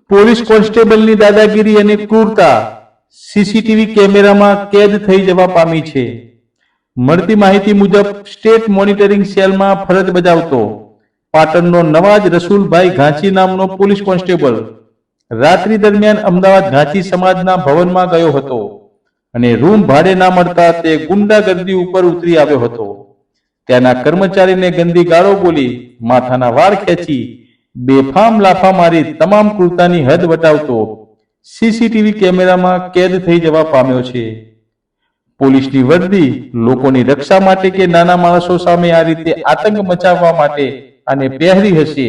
Police કોન્સ્ટેબલની દાદાગીરી અને ક્રૂરતા CCTV કેમેરામાં કેદ થઈ જવા પામી છે। મળતી માહિતી મુજબ સ્ટેટ મોનિટરિંગ સેલમાં ફરજ બજાવતો પાટણનો નવાજ રસુલભાઈ ઘાંચી નામનો પોલીસ કોન્સ્ટેબલ રાત્રિ દરમિયાન અમદાવાદ ઘાંચી સમાજના ભવનમાં ગયો હતો અને રૂમ ભાડે ના મળતા તે ગુંડાગર્દી ઉપર ઉતરી આવ્યો હતો। ત્યાંના કર્મચારીને ગંદી ગાળો બોલી માથાના વાળ ખેંચી બેફામ લાફા મારી તમામ ક્રૂરતાની હદ વટાવતો સીસીટીવી કેમેરામાં કેદ થઈ જવા પામ્યો છે। પોલીસની વર્દી લોકોની રક્ષા માટે કે નાના માણસો સામે આ રીતે આતંક મચાવવા માટે આને પહેરી હશે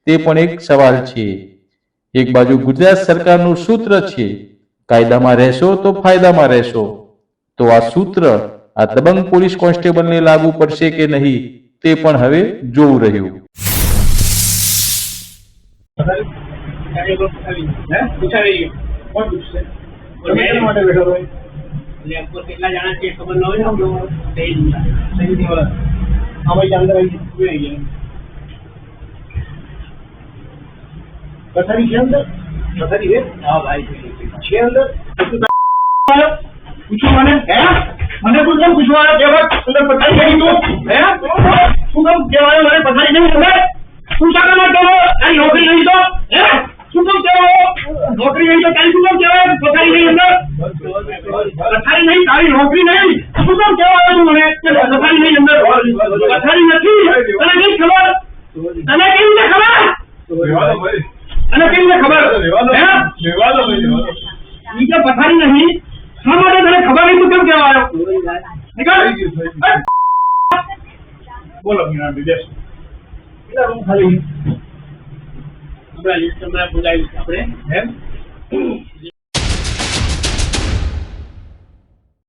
તે પણ એક સવાલ છે। એક બાજુ ગુજરાત સરકારનું સૂત્ર છે કાયદામાં રહેશો તો ફાયદામાં રહેશો, તો આ સૂત્ર આ દબંગ પોલીસ કોન્સ્ટેબલને લાગુ પડશે કે નહીં તે પણ હવે જોવું રહ્યું। पथरी के अंदर पथरी है हाँ भाई छे अंदर कुछ मैंने है मैंने कुछ ना कुछ वाला जब अंदर पथरी करी तो है तू तो केवाय मैंने पथरी नहीं अंदर तू क्या करना तो अरे नौकरी नहीं तो है तू तो क्या नौकरी नहीं तो कहीं तू तो केवाय पथरी नहीं अंदर पथरी नहीं तारी नौकरी नहीं तू तो केवाय तू मैंने पथरी नहीं अंदर पथरी नहीं तने नहीं खबर तने केम ने खबर અને કેમને ખબર હે ઈ કે પથારી નહીં શા માટે તને ખબર નહીં તું કેમ કહેવા આવ્યો નીકળ બોલો મીના દેશ કેટલા રૂમ ખાલી આપણા લિસ્ટ માં બોલાવી આપણે એમ